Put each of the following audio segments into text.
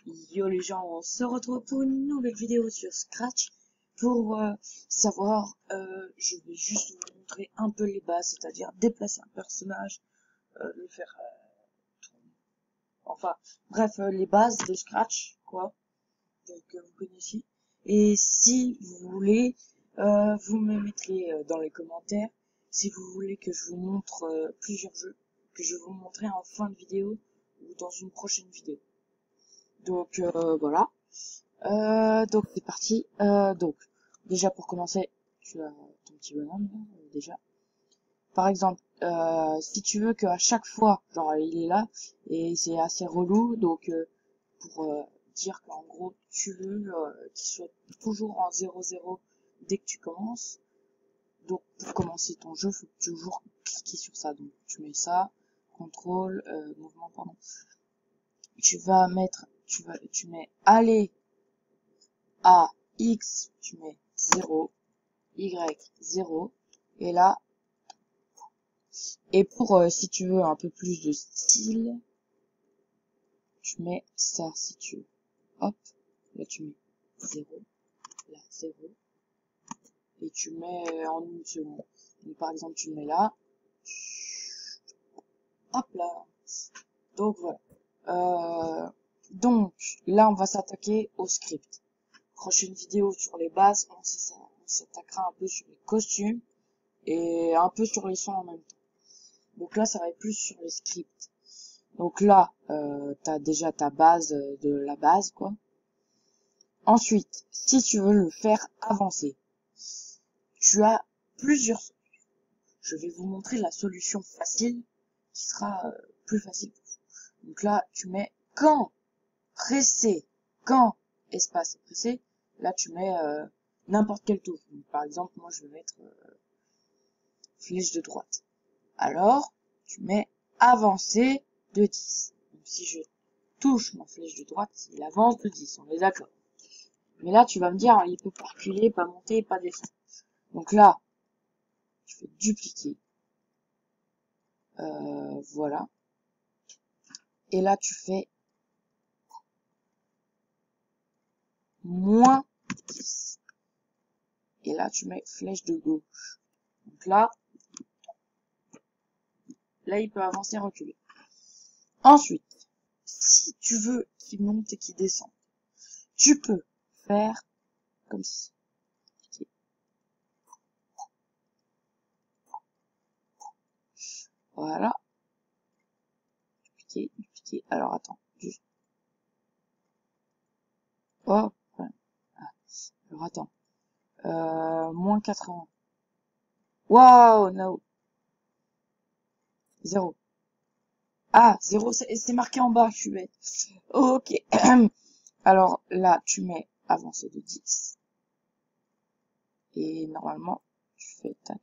Yo les gens, on se retrouve pour une nouvelle vidéo sur Scratch. Pour savoir, je vais juste vous montrer un peu les bases, c'est-à-dire déplacer un personnage, le faire tourner. Enfin, bref, les bases de Scratch, quoi, que vous connaissez. Et si vous voulez, vous me mettrez dans les commentaires si vous voulez que je vous montre plusieurs jeux, que je vais vous montrer en fin de vidéo ou dans une prochaine vidéo. Donc voilà. Donc c'est parti. Donc déjà pour commencer, tu as ton petit bonhomme là, déjà. Par exemple, si tu veux qu'à chaque fois, genre il est là et c'est assez relou, donc pour dire qu'en gros tu veux qu'il soit toujours en 0-0 dès que tu commences. Donc pour commencer ton jeu, faut toujours cliquer sur ça. Donc tu mets ça, contrôle, mouvement, pardon. Tu vas mettre, tu mets aller à X, tu mets 0, Y 0, et là, et pour, si tu veux un peu plus de style, tu mets ça si tu veux. Hop, là tu mets 0, là 0, et tu mets en une seconde. Donc par exemple tu mets là, hop là. Donc voilà. Donc là on va s'attaquer au script. Prochaine vidéo sur les bases, on s'attaquera un peu sur les costumes et un peu sur les sons en même temps. Donc là, ça va être plus sur les scripts. Donc là, t'as déjà ta base de la base, quoi. Ensuite, si tu veux le faire avancer, tu as plusieurs solutions. Je vais vous montrer la solution facile qui sera plus facile pour vous. Donc là, tu mets quand pressé, quand espace pressé, là tu mets n'importe quel tour. Donc, par exemple, moi je vais mettre flèche de droite. Alors, tu mets avancer de 10. Donc, si je touche ma flèche de droite, il avance de 10, on est d'accord. Mais là, tu vas me dire, il peut pas reculer, pas monter, pas descendre. Donc là, tu fais dupliquer. Voilà. Et là, tu fais moins 10. Et là, tu mets flèche de gauche. Donc là, il peut avancer, reculer. Ensuite, si tu veux qu'il monte et qu'il descende, tu peux faire comme ça. Voilà. Dupliquer. Alors, attends. Juste. Oh. Ouais. Ah. Alors, attends. Moins 80. Wow, no. 0. Ah, 0, c'est marqué en bas, je suis bête. Ok. Alors, là, tu mets avancé de 10. Et normalement, tu fais tac.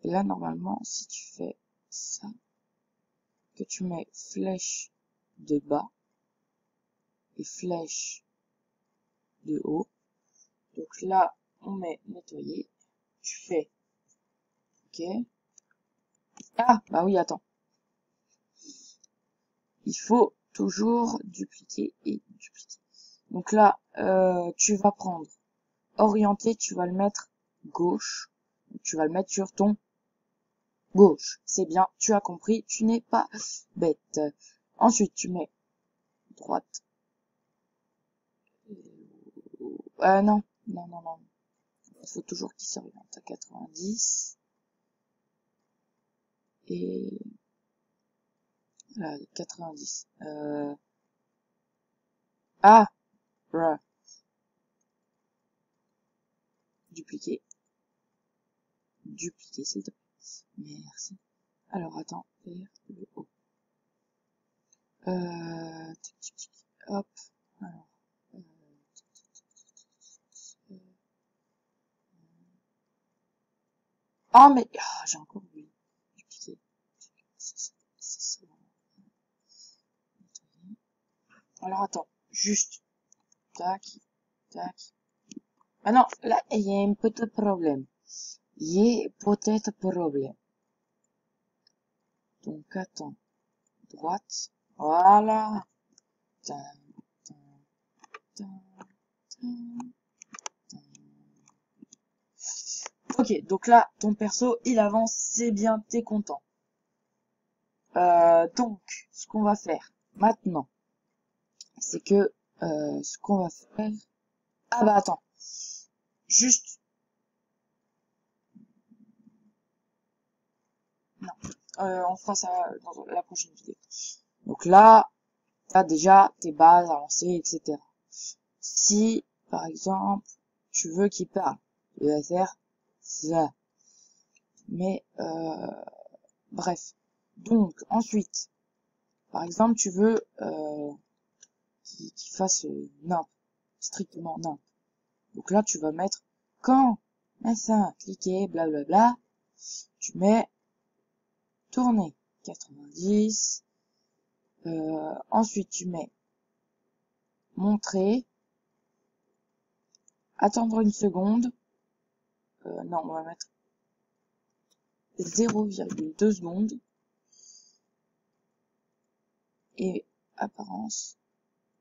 Et là, normalement, si tu fais ça, que tu mets flèche de bas et flèche de haut. Donc là, on met nettoyer. Tu fais OK. Ah, bah oui, attends. Il faut toujours dupliquer et dupliquer. Donc là, tu vas prendre orienter, tu vas le mettre gauche. Tu vas le mettre sur ton gauche. C'est bien, tu as compris, tu n'es pas bête. Ensuite, tu mets droite. Non. Il faut toujours qu'il s'oriente à 90. Et là, 90. Ah, right. Dupliquer, s'il te plaît. Merci. Alors, attends, vers le haut. Hop. Alors, oh, mais, j'ai encore oublié. Dupliquer. Alors, attends. Juste. Tac. Tac. Ah non, là, il y a un petit problème. Donc, attends. Droite. Voilà. Tin, tin, tin, tin, tin. Ok, donc là, ton perso, il avance, c'est bien, t'es content. Donc, ce qu'on va faire maintenant, c'est que ce qu'on va faire... Ah bah attends, juste... Non, on fera ça dans la prochaine vidéo. Donc là, t'as déjà tes bases avancées, etc. Si, par exemple, tu veux qu'il parle, il va faire ça. Mais, bref. Donc, ensuite, par exemple, tu veux qu'il fasse nimp, strictement nimp. Donc là, tu vas mettre quand, machin, cliquer, blablabla, tu mets tourner 90, ensuite tu mets montrer, attendre une seconde, non, on va mettre 0,2 secondes, et apparence,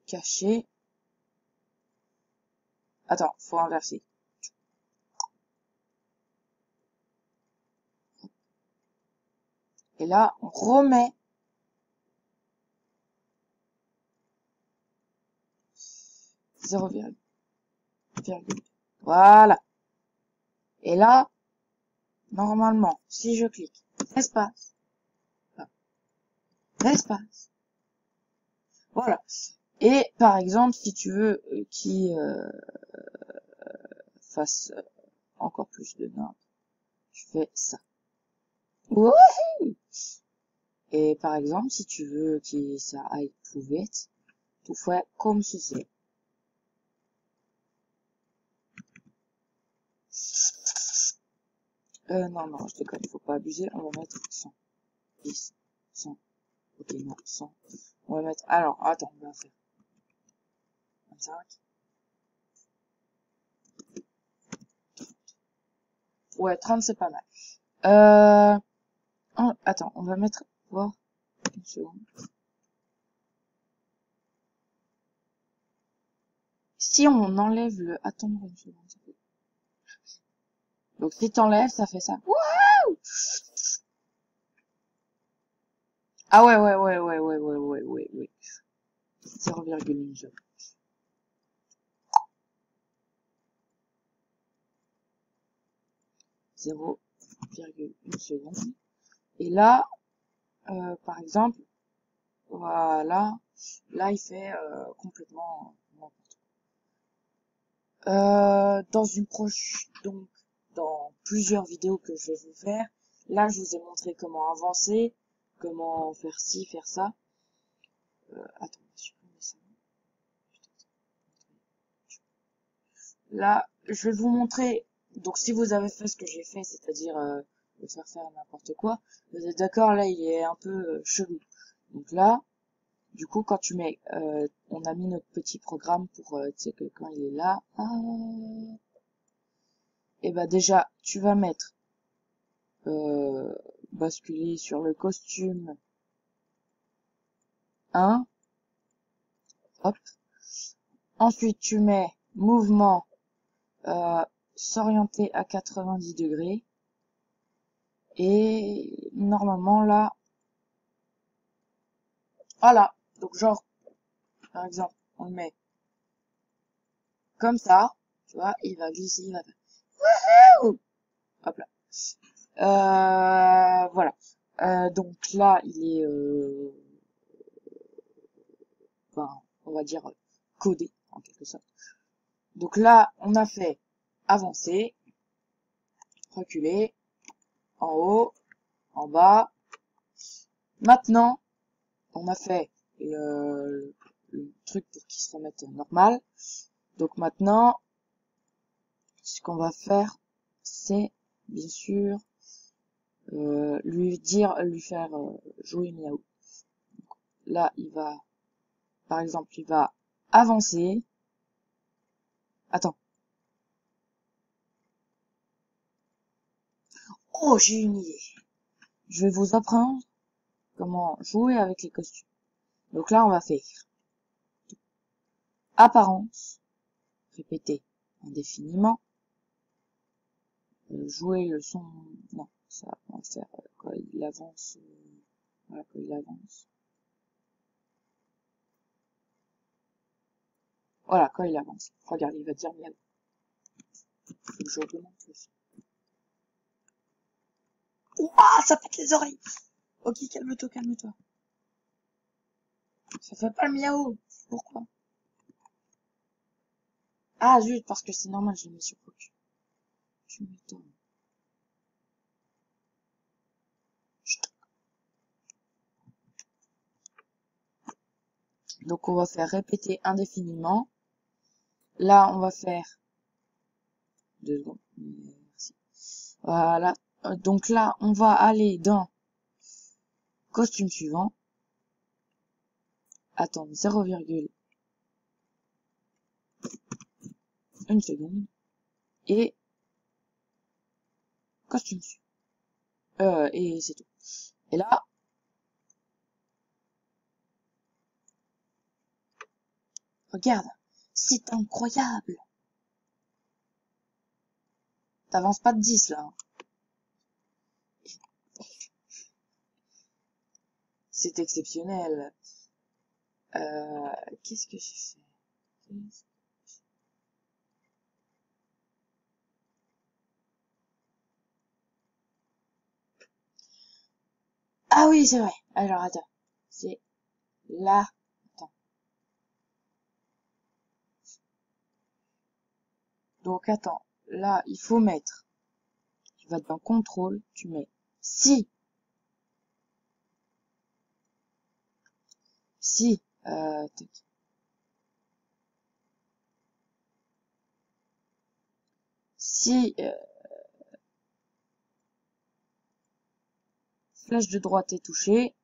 caché, attends, faut inverser. Et là, on remet 0,2. Voilà. Et là, normalement, si je clique espace, espace, voilà. Et par exemple, si tu veux qu'il fasse encore plus de nimp, tu fais ça. Ouais. Et par exemple, si tu veux que ça aille plus vite, tu fais comme ceci. Non, je déconne, il faut pas abuser, on va mettre 100, 10, 100, ok, non, 100. On va mettre, alors, attends, on va faire 25. Ouais, 30 c'est pas mal. Attends, on va mettre, voir, une seconde. Si on enlève le, attendre une seconde, ça fait. Donc si t'enlèves, ça fait ça. Wouhou! Ah ouais. 0,1 seconde. 0,1 seconde. Et là, par exemple, voilà, là il fait complètement n'importe quoi. Dans une donc dans plusieurs vidéos que je vais vous faire, là je vous ai montré comment avancer, comment faire ci, faire ça. Attends, supprimer ça. Là, je vais vous montrer. Donc si vous avez fait ce que j'ai fait, c'est-à-dire de faire n'importe quoi, vous êtes d'accord, là il est un peu chelou. Donc là, du coup, quand tu mets, on a mis notre petit programme pour, tu sais que quand il est là, et ben déjà, tu vas mettre, basculer sur le costume 1, hop. Ensuite, tu mets mouvement, s'orienter à 90 degrés. Et normalement là, voilà. Donc genre, par exemple, on le met comme ça, tu vois, il va glisser, il va faire, wouhou, hop là. Voilà. Donc là, il est, enfin, on va dire codé en quelque sorte. Donc là, on a fait avancer, reculer, en haut, en bas. Maintenant, on a fait le truc pour qu'il se remette normal. Donc maintenant, ce qu'on va faire, c'est bien sûr lui faire jouer miaou. Là, il va, par exemple, il va avancer. Attends. Oh, j'ai une idée. Je vais vous apprendre comment jouer avec les costumes. Donc là, on va faire apparence, répéter indéfiniment, jouer le son, non, ça on va faire quand il avance, voilà, quand il avance. Voilà, quand il avance. Regarde, il va dire miaou. Faut que je augmente le son. Ouah, ça pète les oreilles. Ok, calme-toi, calme-toi. Ça fait pas le miaou. Pourquoi? Ah, zut, parce que c'est normal, je l'ai mis sur focus. Je m'étonne. Donc, on va faire répéter indéfiniment. Là, on va faire 2 secondes. Merci. Voilà. Donc là, on va aller dans costume suivant. Attendre 0,1 seconde. Et costume suivant. Et c'est tout. Et là, regarde, c'est incroyable. T'avances pas de 10 là. C'est exceptionnel. Qu'est-ce que j'ai fait? Ah oui, c'est vrai. Alors attends. C'est là. Attends. Donc attends. Là, il faut mettre. Tu vas dans contrôle. Tu mets si. Si. Tac. Si. Flèche de droite est touchée.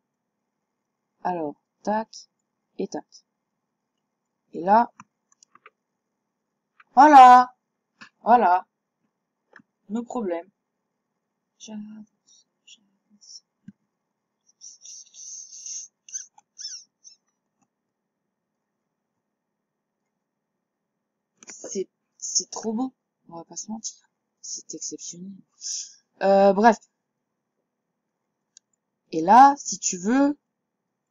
Alors, tac. Et tac. Et là. Voilà. Voilà. No problème. J'avance. C'est trop beau. On va pas se mentir. C'est exceptionnel. Bref. Et là, si tu veux,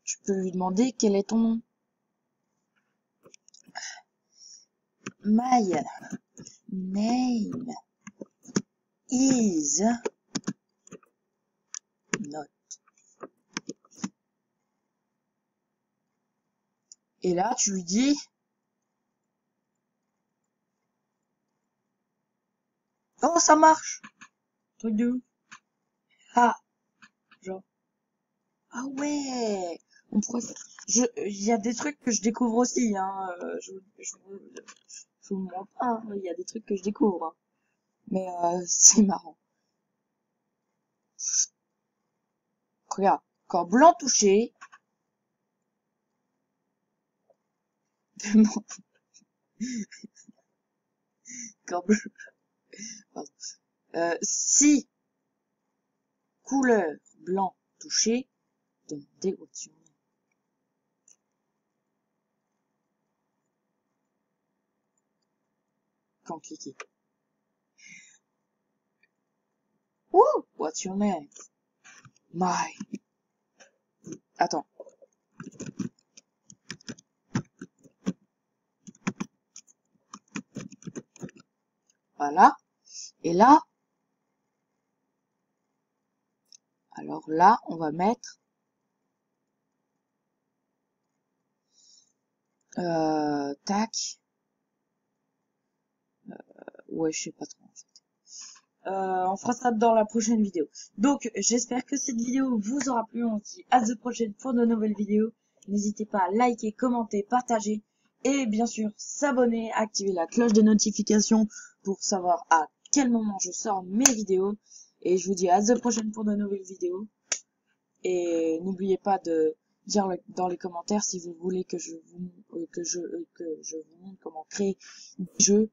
tu peux lui demander quel est ton nom. My name is not. Et là, tu lui dis, oh, ça marche. Truc de ouf. Ah, genre, ah ouais. On pourrait faire... il y a des trucs que je découvre aussi, hein. Je vous mens pas, hein. Il y a des trucs que je découvre. Hein. Mais c'est marrant. Regarde, quand blanc touché, quand blanc, pardon. Si couleur blanc touché, demandez option. Quand cliquer. Ouh, what's your name? My. Attends. Voilà. Et là, alors là, on va mettre tac. Ouais, je sais pas trop en fait. On fera ça dans la prochaine vidéo. Donc, j'espère que cette vidéo vous aura plu. On se dit à la prochaine pour de nouvelles vidéos. N'hésitez pas à liker, commenter, partager et bien sûr s'abonner, activer la cloche de notification pour savoir à quel moment je sors mes vidéos. Et je vous dis à la prochaine pour de nouvelles vidéos. Et n'oubliez pas de dire dans les commentaires si vous voulez que je vous montre comment créer des jeux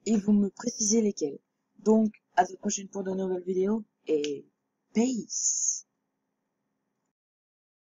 et vous me précisez lesquels. Donc, à la prochaine pour de nouvelles vidéos et peace!